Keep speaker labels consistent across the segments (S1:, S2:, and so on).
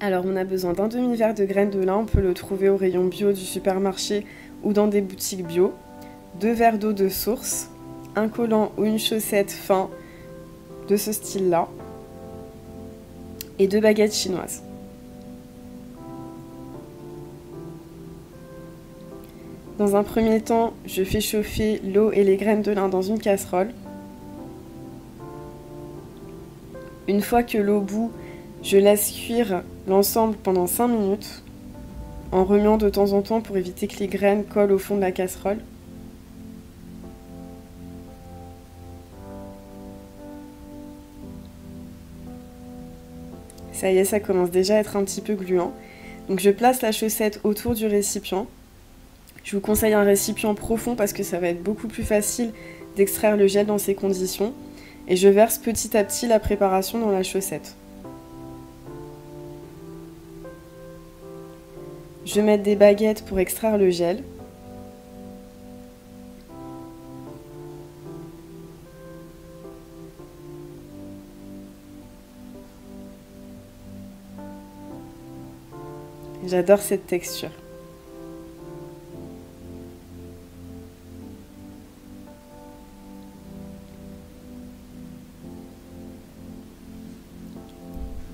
S1: Alors on a besoin d'un demi-verre de graines de lin, on peut le trouver au rayon bio du supermarché ou dans des boutiques bio. 2 verres d'eau de source, un collant ou une chaussette fin de ce style-là et 2 baguettes chinoises. Dans un premier temps, je fais chauffer l'eau et les graines de lin dans une casserole. Une fois que l'eau bout, je laisse cuire l'ensemble pendant 5 minutes en remuant de temps en temps pour éviter que les graines collent au fond de la casserole. Ça y est, ça commence déjà à être un petit peu gluant. Donc je place la chaussette autour du récipient. Je vous conseille un récipient profond parce que ça va être beaucoup plus facile d'extraire le gel dans ces conditions. Et je verse petit à petit la préparation dans la chaussette. Je vais mettre des baguettes pour extraire le gel. J'adore cette texture.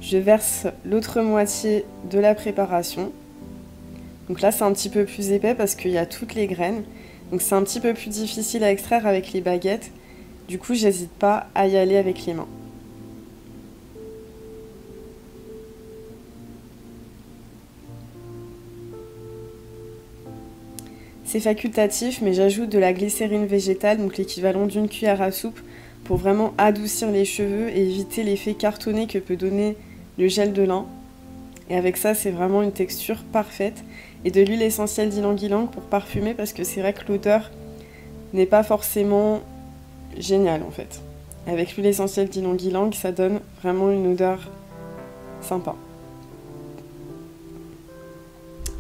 S1: Je verse l'autre moitié de la préparation. Donc là, c'est un petit peu plus épais parce qu'il y a toutes les graines. Donc c'est un petit peu plus difficile à extraire avec les baguettes. Du coup, j'hésite pas à y aller avec les mains. C'est facultatif, mais j'ajoute de la glycérine végétale, donc l'équivalent d'une cuillère à soupe, pour vraiment adoucir les cheveux et éviter l'effet cartonné que peut donner le gel de lin. Et avec ça, c'est vraiment une texture parfaite. Et de l'huile essentielle d'ylang-ylang pour parfumer, parce que c'est vrai que l'odeur n'est pas forcément géniale en fait. Avec l'huile essentielle d'ylang-ylang, ça donne vraiment une odeur sympa.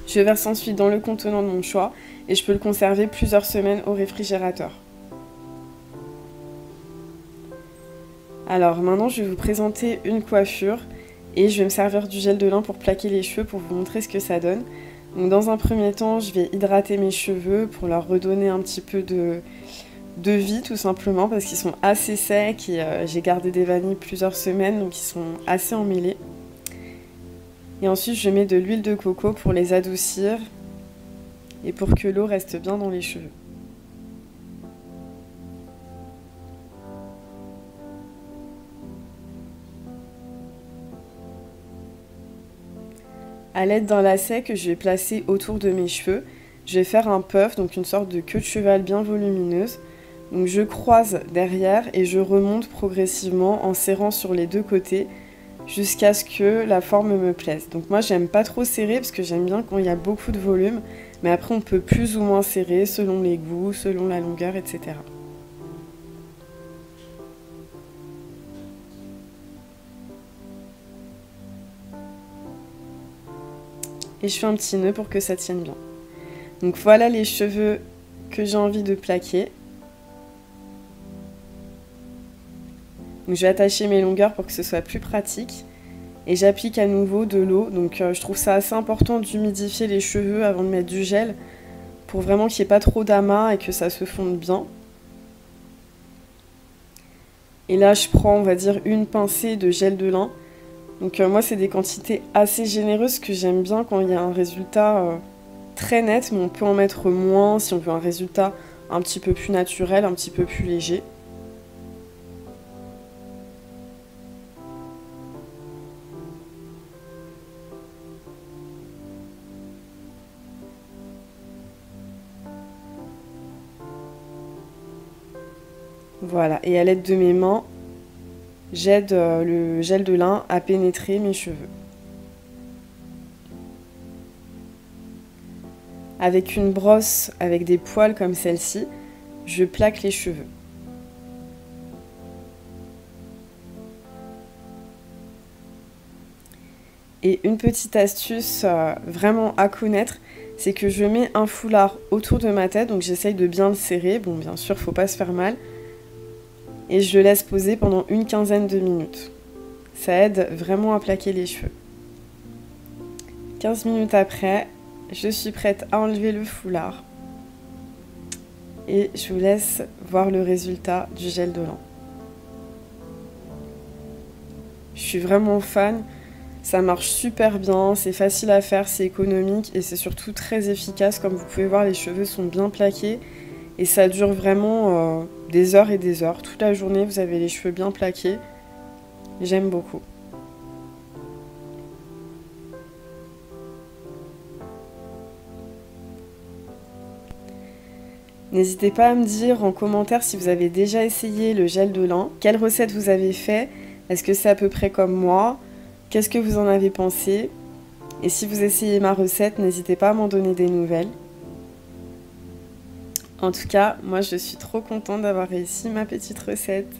S1: Je verse ensuite dans le contenant de mon choix et je peux le conserver plusieurs semaines au réfrigérateur. Alors maintenant, je vais vous présenter une coiffure et je vais me servir du gel de lin pour plaquer les cheveux pour vous montrer ce que ça donne. Donc dans un premier temps, je vais hydrater mes cheveux pour leur redonner un petit peu de vie tout simplement parce qu'ils sont assez secs et j'ai gardé des vanilles plusieurs semaines donc ils sont assez emmêlés. Et ensuite, je mets de l'huile de coco pour les adoucir et pour que l'eau reste bien dans les cheveux. À l'aide d'un lacet que je vais placer autour de mes cheveux, je vais faire un puff, donc une sorte de queue de cheval bien volumineuse. Donc je croise derrière et je remonte progressivement en serrant sur les deux côtés jusqu'à ce que la forme me plaise. Donc moi j'aime pas trop serrer parce que j'aime bien quand il y a beaucoup de volume, mais après on peut plus ou moins serrer selon les goûts, selon la longueur, etc. Et je fais un petit nœud pour que ça tienne bien. Donc voilà les cheveux que j'ai envie de plaquer. Donc je vais attacher mes longueurs pour que ce soit plus pratique. Et j'applique à nouveau de l'eau. Donc je trouve ça assez important d'humidifier les cheveux avant de mettre du gel pour vraiment qu'il n'y ait pas trop d'amas et que ça se fonde bien. Et là je prends, on va dire, une pincée de gel de lin. Donc moi c'est des quantités assez généreuses que j'aime bien quand il y a un résultat très net, mais on peut en mettre moins si on veut un résultat un petit peu plus naturel, un petit peu plus léger. Voilà, et à l'aide de mes mains, j'aide le gel de lin à pénétrer mes cheveux. Avec une brosse avec des poils comme celle-ci, je plaque les cheveux. Et une petite astuce vraiment à connaître, c'est que je mets un foulard autour de ma tête, donc j'essaye de bien le serrer. Bon, bien sûr, faut pas se faire mal. Et je le laisse poser pendant une quinzaine de minutes. Ça aide vraiment à plaquer les cheveux. 15 minutes après, je suis prête à enlever le foulard. Et je vous laisse voir le résultat du gel de lin. Je suis vraiment fan, ça marche super bien, c'est facile à faire, c'est économique et c'est surtout très efficace. Comme vous pouvez voir, les cheveux sont bien plaqués et ça dure vraiment des heures et des heures. Toute la journée, vous avez les cheveux bien plaqués. J'aime beaucoup. N'hésitez pas à me dire en commentaire si vous avez déjà essayé le gel de lin, quelle recette vous avez fait, est-ce que c'est à peu près comme moi, qu'est-ce que vous en avez pensé, et si vous essayez ma recette, n'hésitez pas à m'en donner des nouvelles. En tout cas, moi je suis trop contente d'avoir réussi ma petite recette.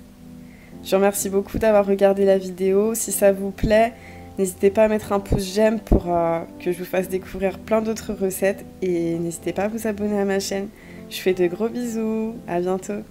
S1: Je vous remercie beaucoup d'avoir regardé la vidéo, si ça vous plaît, n'hésitez pas à mettre un pouce j'aime pour que je vous fasse découvrir plein d'autres recettes, et n'hésitez pas à vous abonner à ma chaîne. Je vous fais de gros bisous, à bientôt.